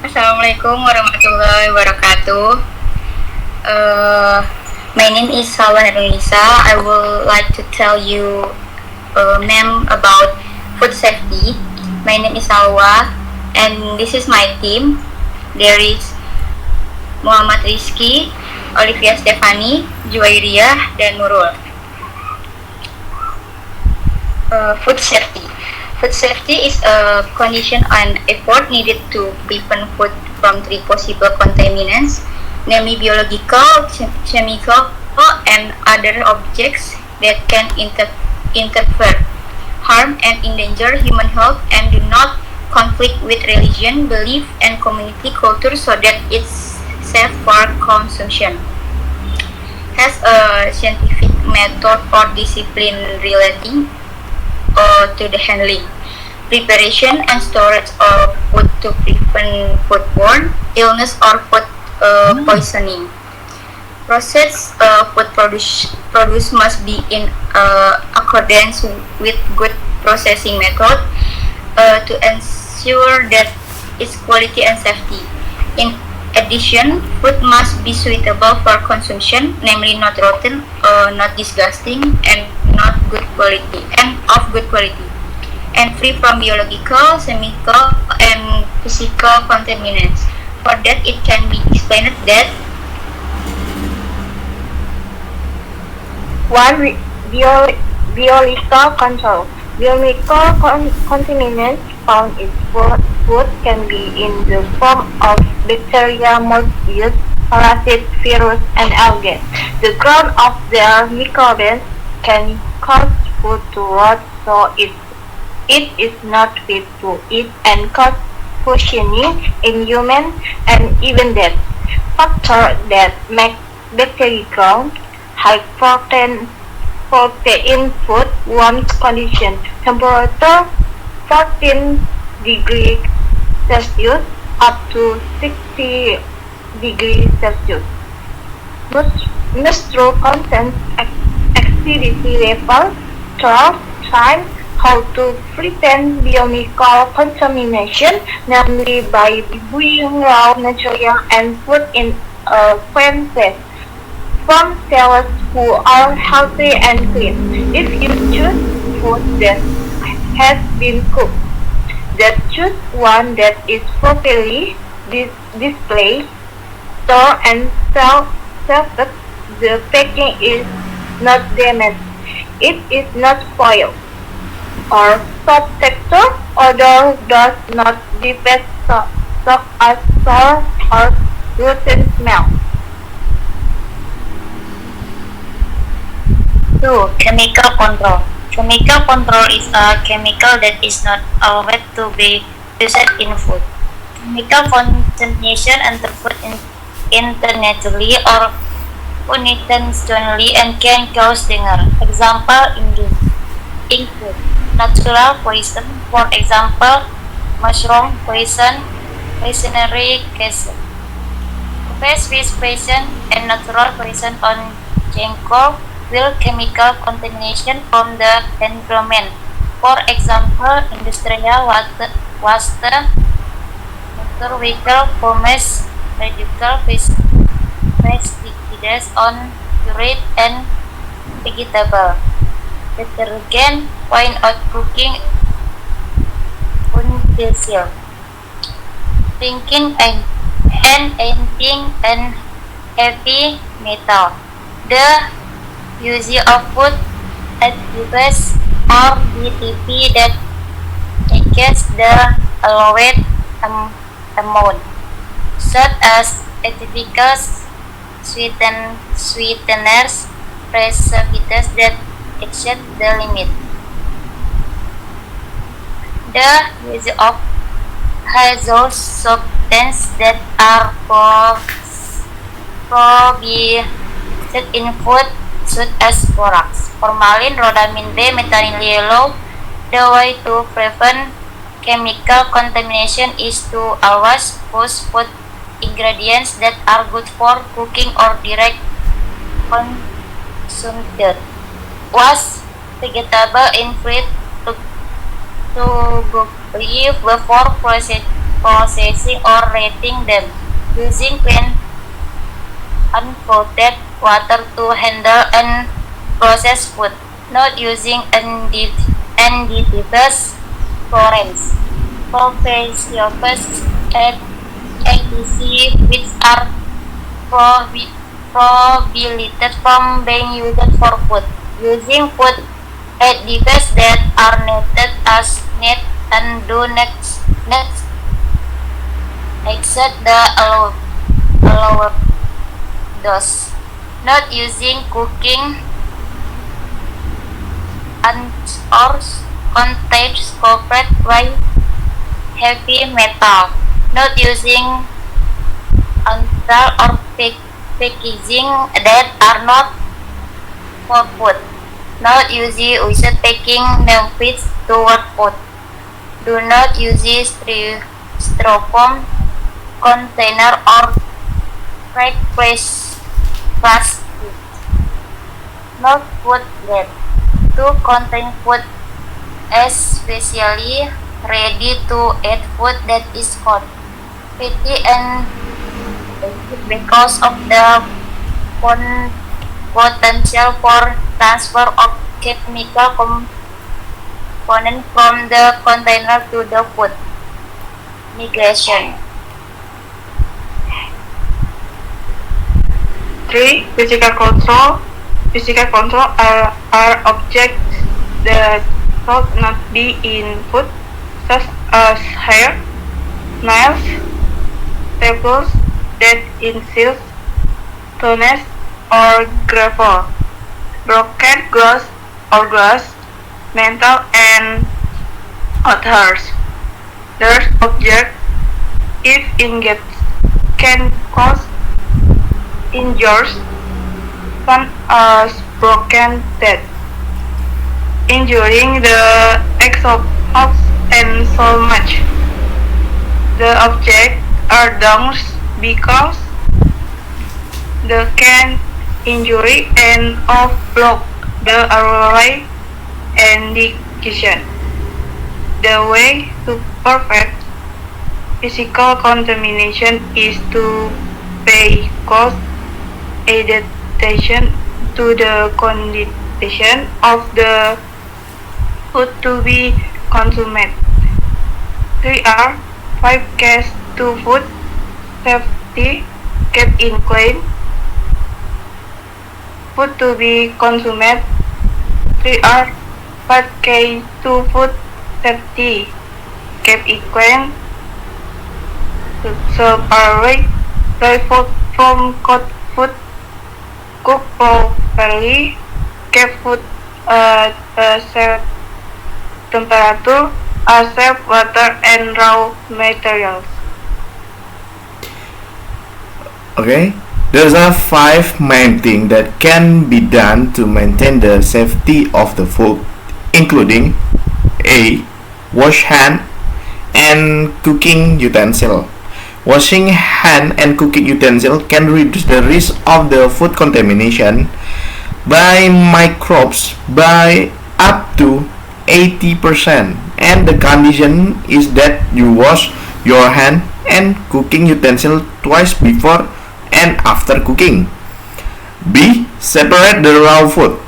Assalamualaikum warahmatullahi wabarakatuh. Uh, my name is Salwa Nurunisa. I would like to tell you ma'am about food safety. My name is Salwa, and this is my team. There is Muhammad Rizky, Olivia Stefani, Juwairiyah, dan Nurul. Food safety. Food safety is a condition and effort needed to prevent food from three possible contaminants, namely biological, chemical, and other objects that can interfere, harm, and endanger human health and do not conflict with religion, belief, and community culture so that it's safe for consumption. Has a scientific method or discipline relating to the handling, preparation, and storage of food to prevent foodborne illness or food poisoning. Processed food produce must be in accordance with good processing method to ensure that its quality and safety. In addition, food must be suitable for consumption, namely not rotten, not disgusting, and not good quality, and of good quality, and free from biological, chemical, and physical contaminants. For that, it can be explained that One, biological control. Biological contaminants found in food can be in the form of bacteria, mollusks, parasites, virus, and algae. The growth of their microbes can cause food to rot, so it is not fit to eat and cause poisoning in humans and even death. Factors that make bacteria grow: high protein food, warm condition, temperature 14 degrees Celsius up to 60 degrees Celsius. Menstrual content acidity level 12 times. How to prevent biological contamination, namely by reviewing raw material and food in a clean place from sellers who are healthy and clean. If you choose food that has been cooked, then choose one that is properly displayed, stored, and served. The packing is not damaged, it is not spoiled, or soft texture, odor does not defect such as sour or rotten smell. 2. Chemical control. Chemical control is a chemical that is not allowed to be used in food. Chemical contamination enter food internally or unintentionally and can cause danger. Example in food. Natural poison, for example, mushroom poison, poisonary gas, fish poison, and natural poison on charcoal will chemical contamination from the environment. For example, industrial water, motor vehicle fumes, radical pesticides on fruit and vegetable. Detergent, point out cooking utensils, drinking and eating and heavy metal. The use of food additives or BTP that exceeds the allowed amount, such as artificial sweeteners, preservatives that exceed the limit. The use of hazardous substances that are prohibited in food, such as borax, formalin, rhodamine B, methyl yellow. The way to prevent chemical contamination is to always use food ingredients that are good for cooking or direct consumption. Wash vegetable and fruit to before processing or rating them, using clean uncoated water to handle and process food, not using additivous chlorines. Preservatives and etc., which are prohibited from being used for food, using food additives that are noted as net and do not exceed the allowed dose, not using cooking and or contains covered by heavy metal, not using untal or packaging that are not for food, not using without packing benefits toward food, do not use styrofoam container or crack plastic, not food grade, to contain food, especially ready to eat food that is cold, fatty and because of the potential for transfer of chemical component from the container to the food. Migration. 3. Physical control. Physical control are objects that should not be in food, such as hair, nails, tables, dead insects, stones, or gravel, broken glass, metal, and others. These objects, if engaged, can cause injuries, such as broken teeth, injuring the esophagus and so much. The objects are done because they can injury and block the airway and digestion. The way to prevent physical contamination is to pay close attention to the condition of the food to be consumed. 3R 5 Keys to food safety: keep in clean food to be consumed. 3R 5 Keys to food safety: keep it clean, separate dry food from cold food, cook properly, keep food at a safe temperature, save water and raw materials. Okay, there's are 5 main things that can be done to maintain the safety of the food, including A. Wash hand and cooking utensil. Washing hand and cooking utensil can reduce the risk of the food contamination by microbes by up to 80%, and the condition is that you wash your hand and cooking utensil twice before and after cooking. B. Separate the raw food.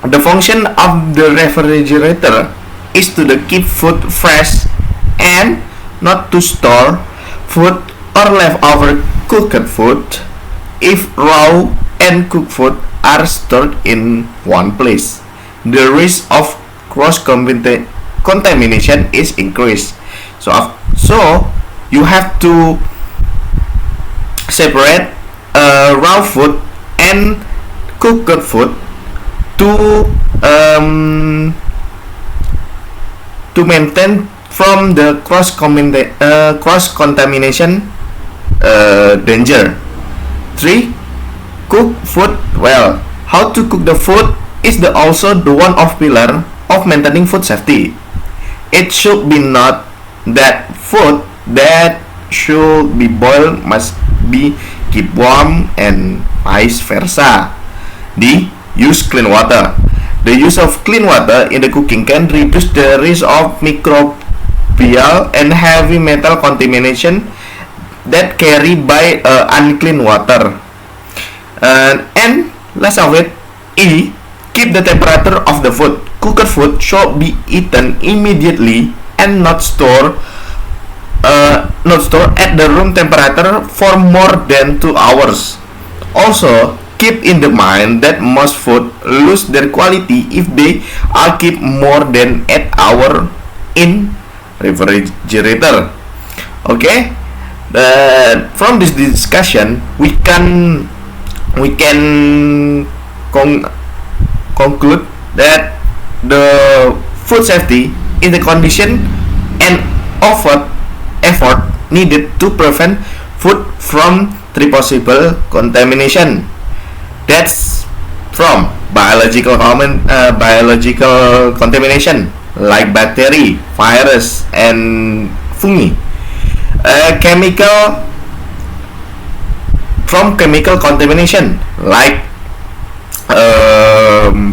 The function of the refrigerator is to keep food fresh and not to store food or leftover cooked food. If raw and cooked food are stored in one place, the risk of cross contamination is increased. So you have to separate raw food and cooked food to maintain from the cross contamination danger. 3. Cook food well. How to cook the food is also the one of pillar of maintaining food safety. It should be not that food that should be boiled must be keep warm and vice versa. D. Use clean water. The use of clean water in the cooking can reduce the risk of microbe microbial and heavy metal contamination that carry by unclean water. And last of it, E. Keep the temperature of the food. Cooked food should be eaten immediately and not stored at the room temperature for more than 2 hours. Also, keep in the mind that most food lose their quality if they are kept more than 8 hours in refrigerator. Okay, from this discussion we can conclude that the food safety is the condition and effort needed to prevent food from 3 possible contamination. That's from biological contamination like bacteria, virus, and fungi. Chemical contamination like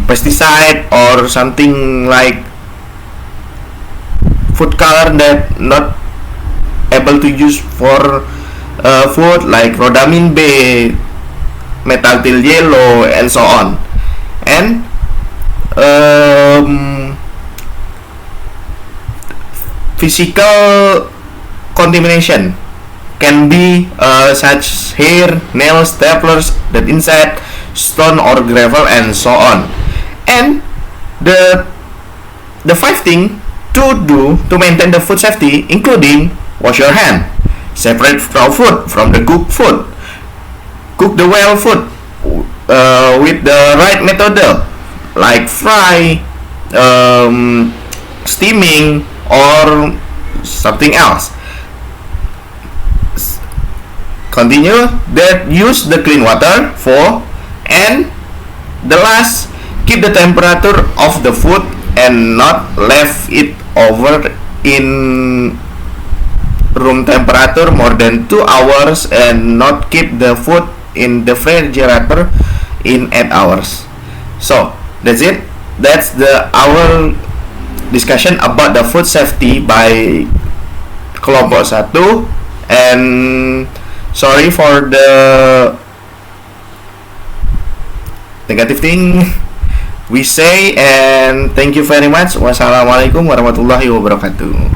pesticide or something like food color that not able to use for food like rhodamine B, methyl yellow, and so on. And physical contamination can be such hair, nails, staplers, dead insect, stone or gravel, and so on. And the 5 things to do to maintain the food safety, including wash your hand, separate raw food from the cooked food, cook the well food with the right method like fry, steaming, or something else. Continue that use the clean water for, and the last, keep the temperature of the food and not left it over in room temperature more than 2 hours, and not keep the food in the refrigerator in 8 hours. So that's it. That's our discussion about the food safety by kelompok 1. And sorry for the negative thing we say, and thank you very much. Wassalamualaikum warahmatullahi wabarakatuh.